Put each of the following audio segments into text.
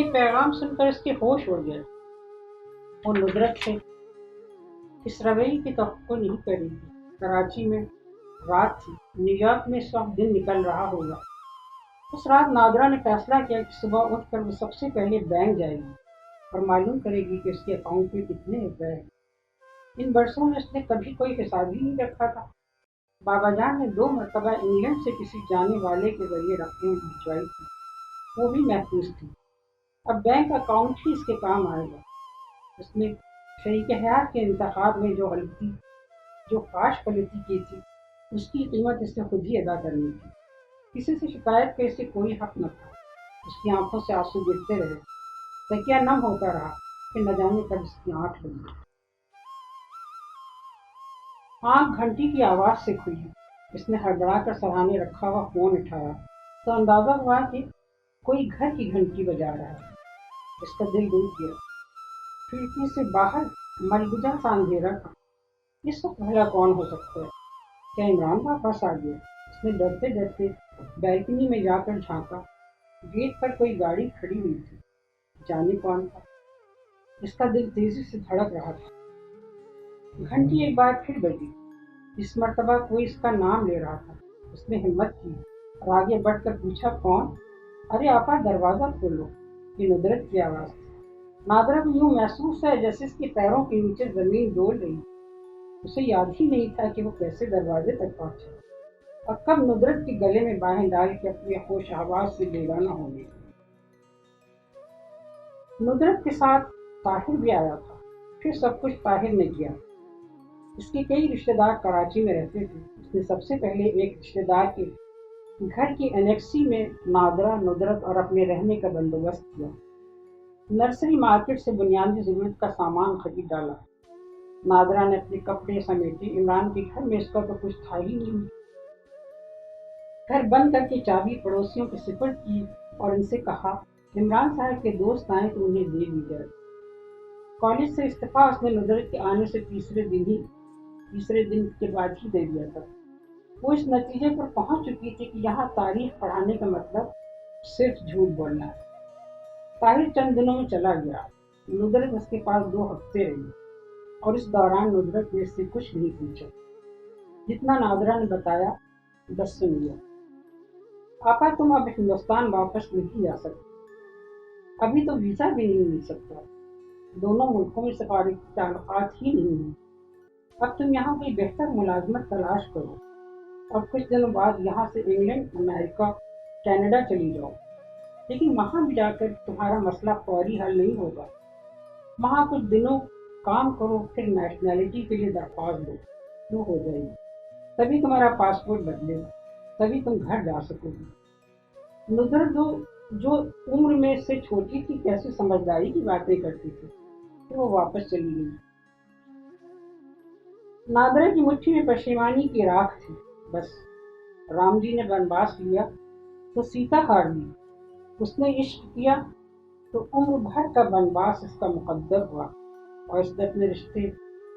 یہ پیغام سن کر اس کے ہوش اڑ گئے۔ وہ ندرت سے اس رویے کی توقع نہیں کری تھی۔ کراچی میں رات تھی، نیو یارک میں اس وقت دن نکل رہا ہوگا۔ اس رات نادرہ نے فیصلہ کیا کہ صبح اٹھ کر وہ سب سے پہلے بینک جائے گی اور معلوم کرے گی کہ اس کے اکاؤنٹ میں کتنے روپے ہیں۔ ان برسوں میں اس نے کبھی کوئی حساب ہی نہیں رکھا تھا۔ بابا جان نے 2 مرتبہ انگلینڈ سے کسی جانے والے کے ذریعے رقم بھجوائی تھی، وہ بھی محفوظ تھی۔ اب بینک اکاؤنٹ ہی اس کے کام آئے گا۔ اس نے شریک حیات کے انتخاب میں جو خاص غلطی کی تھی، اس کی قیمت اس نے خود ہی ادا کرنی تھی۔ کسی سے شکایت کا اسے کوئی حق نہ تھا۔ اس کی آنکھوں سے آنسو گرتے رہے، تکیہ نم ہوتا رہا، پھر نہ جانے کب اس کی آنکھ لگی۔ آنکھ گھنٹی کی آواز سے کھلی۔ اس نے ہڑبڑا کر سراہنے رکھا ہوا فون اٹھایا تو اندازہ ہوا کہ کوئی گھر کی گھنٹی بجا رہا ہے۔ اس کا دل ڈوب گیا۔ کھڑکی سے باہر ملبوجہ سا اندھیرا تھا۔ اس وقت بھلا کون ہو سکتا ہے؟ کیا عمران واپس آ گیا؟ اس نے ڈرتے ڈرتے بیلکنی میں جا کر جھانکا۔ گیٹ پر کوئی گاڑی کھڑی ہوئی تھی، جانے کون تھا؟ اس کا دل تیزی سے دھڑک رہا تھا۔ گھنٹی ایک بار پھر بجی۔ اس مرتبہ کوئی اس کا نام لے رہا تھا۔ اس نے ہمت کی اور آگے بڑھ کر پوچھا، کون؟ ارے آپا دروازہ کھولو، یہ ندرت کی آواز تھی۔ نادرہ کو یوں محسوس ہے جیسے اس کے پیروں کے نیچے زمین ڈول رہی۔ اسے یاد ہی نہیں تھا کہ وہ کیسے دروازے تک پہنچا اور کب ندرت کے گلے میں باہیں ڈال کے اپنے ہوش آواز سے بیگانہ ہو گئی۔ ندرت کے ساتھ طاہر بھی آیا تھا۔ پھر سب کچھ طاہر نے کیا۔ اس کے کئی رشتہ دار کراچی میں رہتے تھے۔ اس نے سب سے پہلے ایک رشتہ دار کے گھر کی انیکسی میں نادرہ، ندرت اور اپنے رہنے کا بندوبست کیا۔ نرسری مارکیٹ سے بنیادی ضرورت کا سامان خرید ڈالا۔ نادرہ نے اپنے کپڑے سمیٹے۔ عمران کے گھر میں اس کا تو کچھ تھا ہی نہیں۔ گھر بند کر کے چابی پڑوسیوں کے سپرد کی اور ان سے کہا عمران صاحب کے دوست آئیں تو انہیں دے دی جائے۔ کالج سے استعفیٰ اس نے ندرت کے آنے سے تیسرے دن کے بعد ہی دے دیا تھا۔ وہ اس نتیجے پر پہنچ چکی تھی کہ یہاں تاریخ پڑھانے کا مطلب صرف جھوٹ بولنا ہے۔ طاہر چند دنوں میں چلا گیا۔ ندرت اس کے پاس 2 ہفتے رہی اور اس دوران ندرت نے اس سے کچھ نہیں پوچھا۔ جتنا نادرہ نے بتایا بس سن لیا۔ آپا تم اب ہندوستان واپس نہیں جا سکتے، ابھی تو ویزا بھی نہیں مل سکتا، دونوں ملکوں میں سفارتی تعلقات ہی نہیں ہیں۔ اب تم یہاں کوئی بہتر ملازمت تلاش کرو اور کچھ دنوں بعد یہاں سے انگلینڈ، امریکہ، کینیڈا چلی جاؤ۔ لیکن وہاں بھی جا کر تمہارا مسئلہ فوری حل نہیں ہوگا۔ وہاں کچھ دنوں کام کرو، پھر نیشنلٹی کے لیے درخواست دو، وہ ہو جائے گی۔ تبھی تمہارا پاسپورٹ بدلے گا، تبھی تم گھر جا سکو گی۔ ندرت جو عمر میں اس سے چھوٹی تھی کیسے سمجھداری کی باتیں کرتی تھی۔ پھر وہ واپس چلی گئی۔ نادرہ کی مٹھی میں پشیمانی کی راکھ تھی۔ بس رام جی نے بنواس لیا تو سیتا ہار لی، اس نے عشق کیا تو عمر بھر کا بنواس اس کا مقدر ہوا، اور اس نے اپنے رشتے،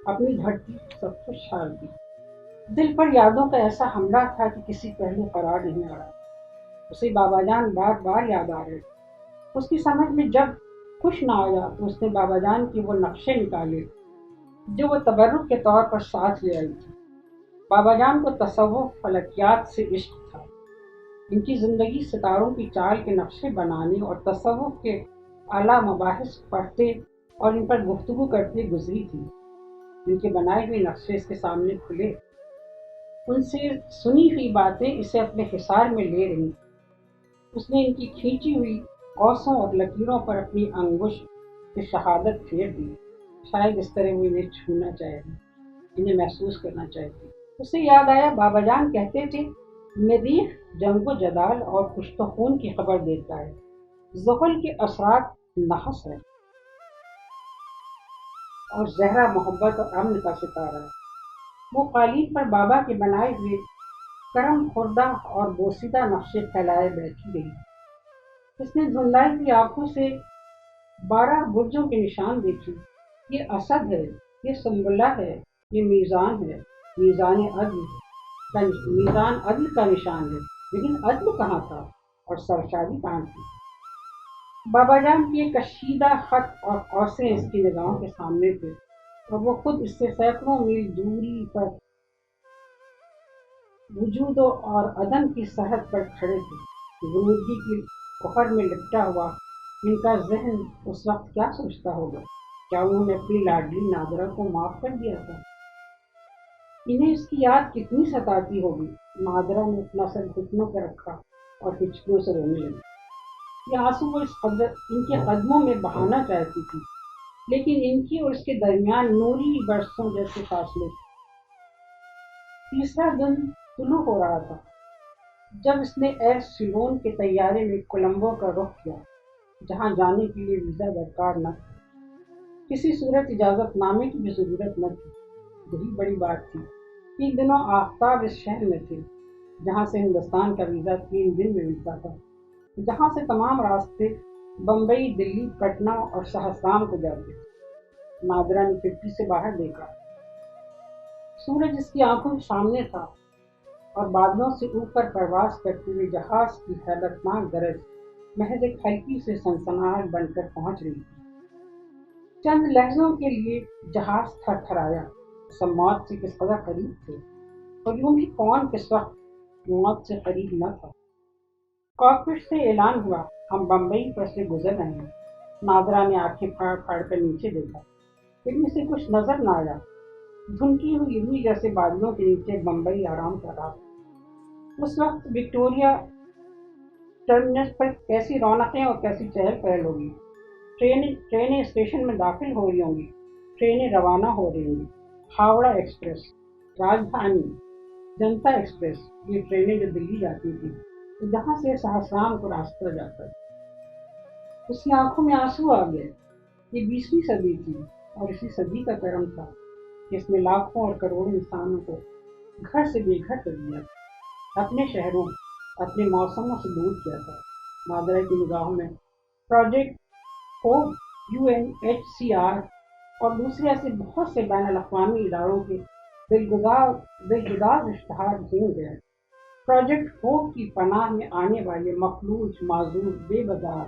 اپنی دھرتی، سب کچھ چھاڑ دی۔ دل پر یادوں کا ایسا حملہ تھا کہ کسی پہلو قرار نہیں آ رہا۔ اسے بابا جان بار بار یاد آ رہے۔ اس کی سمجھ میں جب کچھ نہ آیا تو اس نے بابا جان کے وہ نقشے نکالے جو وہ تبرک کے طور پر ساتھ لے آئی تھی۔ بابا جان کو تصوف، فلکیات سے عشق تھا۔ ان کی زندگی ستاروں کی چال کے نقشے بنانے اور تصوف کے اعلیٰ مباحث پڑھتے اور ان پر گفتگو کرتے گزری تھی۔ ان کے بنائے ہوئے نقشے اس کے سامنے کھلے، ان سے سنی ہوئی باتیں اسے اپنے حصار میں لے رہی۔ اس نے ان کی کھینچی ہوئی قوسوں اور لکیروں پر اپنی انگشت کی شہادت پھیر دی۔ شاید اس طرح وہ انہیں چھونا چاہتی، انہیں محسوس کرنا چاہتی۔ اسے یاد آیا بابا جان کہتے تھے مریخ جنگ و جدال اور کشت و خون کی خبر دیتا ہے، زحل کے اثرات نحس ہے اور زہرا محبت اور امن کا ستارہ ہے۔ وہ قالین پر بابا کے بنائے ہوئے کرم خوردہ اور بوسیدہ نقشے پھیلائے بیٹھی رہی۔ اس نے دھندلائی ہوئی آنکھوں سے 12 برجوں کے نشان دیکھے۔ یہ اسد ہے، یہ سنبلہ ہے، یہ میزان ہے، میزان عدل کا نشان ہے، لیکن عدل کہاں تھا اور سرشاری کہاں تھی؟ بابا جان کے کشیدہ خط اور قوسیں اس کی نگاہوں کے سامنے تھے اور وہ خود اس سے سینکڑوں میل دوری پر وجود اور عدم کی سرحد پر کھڑے تھے۔ غنودگی کی کہر میں لپٹا ہوا ان کا ذہن اس وقت کیا سوچتا ہوگا؟ کیا انہوں نے اپنی لاڈلی نادرا کو معاف کر دیا تھا؟ انہیں اس کی یاد کتنی ستاتی ہوگی؟ نادرا نے اپنا سر گھٹنوں پر رکھا اور ہچکیوں سے رونے لگی۔ یہ آنسو وہ ان کے قدموں میں بہانا چاہتی تھی، لیکن ان کی اور اس کے درمیان نوری برسوں جیسے فاصلے تھے۔ تیسرا دن طلوع ہو رہا تھا جب اس نے ایئر سیلون کے طیارے میں کولمبو کا رخ کیا، جہاں جانے کے لیے ویزا درکار نہ تھا۔ کسی صورت اجازت نامے کی بھی ضرورت نہ تھی۔ یہی بڑی بات تھی۔ ان دنوں آفتاب اس شہر میں تھے جہاں سے ہندوستان کا ویزا 3 دن میں ملتا تھا، جہاں سے تمام راستے بمبئی، دلی، پٹنہ اور سہسرام کو جاتے تھے۔ نادرا نے کھڑکی سے باہر دیکھا۔ سورج اس کی آنکھوں کے سامنے تھا اور بادلوں سے اوپر پرواز کرتے ہوئے جہاز کی حیرتناک گرج محض ایک ہلکی سے سنسناہٹ بن کر پہنچ رہی تھی۔ چند لہجوں کے لیے جہاز تھر تھرایا۔ سب موت سے کس قدر قریب تھے، اور یوں بھی کون کس وقت موت سے قریب نہ تھا۔ کاکپٹ سے اعلان ہوا، ہم بمبئی پر سے گزر رہے ہیں۔ نادرا نے آنکھیں پھاڑ پھاڑ کر نیچے دیکھا، لیکن اسے کچھ نظر نہ آیا۔ دھنکی ہوئی روئی جیسے بادلوں کے نیچے بمبئی آرام کر رہا تھا۔ اس وقت وکٹوریہ ٹرمینس پر کیسی رونقیں اور کیسی چہل پہل ہوگی۔ ٹرینیں اسٹیشن میں داخل ہو رہی ہوں گی، ٹرینیں روانہ ہو رہی ہوں گی۔ ہاوڑا ایکسپریس، راجدھانی، جنتا ایکسپریس، یہ ٹرینیں جو دلی جاتی تھیں، جہاں سے سہسرام کو راستہ جاتا تھا۔ اس کی آنکھوں میں آنسو آ گئے۔ یہ 20ویں صدی تھی اور اسی صدی کا کرم تھا کہ اس نے لاکھوں اور کروڑوں انسانوں کو گھر سے بے گھر کر دیا، اپنے شہروں، اپنے موسموں سے دور کیا تھا۔ نادرا کی نگاہوں میں پروجیکٹ ہوپ، UNHCR اور دوسرے ایسے بہت سے بین الاقوامی اداروں کے دلگداز اشتہار گھوم گئے۔ پروجیکٹ ہوپ کی پناہ میں آنے والے مفلوج، معذور، بے بازار،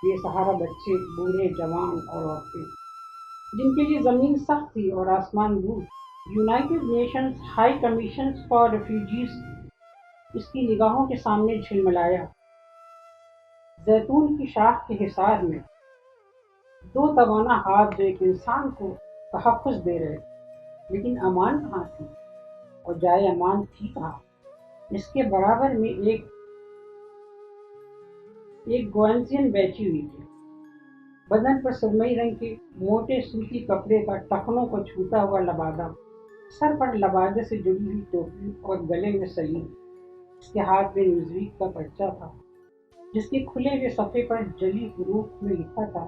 بے سہارا بچے، بوڑھے، جوان اور عورتیں، جن کے لیے زمین سخت تھی اور آسمان دور۔ United Nations High Commission for Refugees اس کی نگاہوں کے سامنے جھلملایا۔ زیتون کی شاخ کے حصار میں 2 توانا ہاتھ جو ایک انسان کو تحفظ دے رہے، لیکن امان کہاں تھی اور جائے امان تھی کہاں؟ اس کے برابر میں ایک گوانزین بیٹھی ہوئی تھی، بدن پر سرمئی رنگ کے موٹے سوتی کپڑے کا ٹخنوں کو چھوتا ہوا لبادہ، سر پر لبادے سے جڑی ہوئی ٹوپی اور گلے میں سلیم۔ اس کے ہاتھ میں نیوزویک کا پرچہ تھا، جس کے کھلے ہوئے صفحے پر جلی حروف میں لکھا تھا،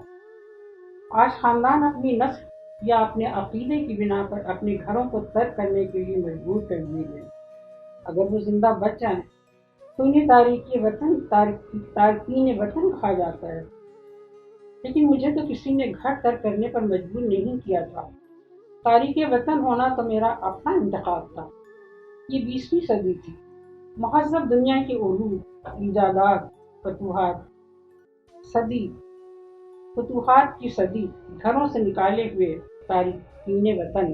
آج خاندان اپنی نسل یا اپنے عقیدے کی بنا پر اپنے گھروں کو ترک کرنے کے لیے مجبور کر دیے گئے۔ اگر وہ زندہ بچ جائیں تو انہیں تارکین وطن کہا جاتا ہے، لیکن مجھے تو کسی نے گھر ترک کرنے پر مجبور نہیں کیا تھا۔ تارکین وطن ہونا تو میرا اپنا انتخاب تھا۔ یہ 20ویں صدی تھی، مہذب دنیا کے علوم، ایجادات، فتوحات کی صدی، گھروں سے نکالے ہوئے تارکین وطن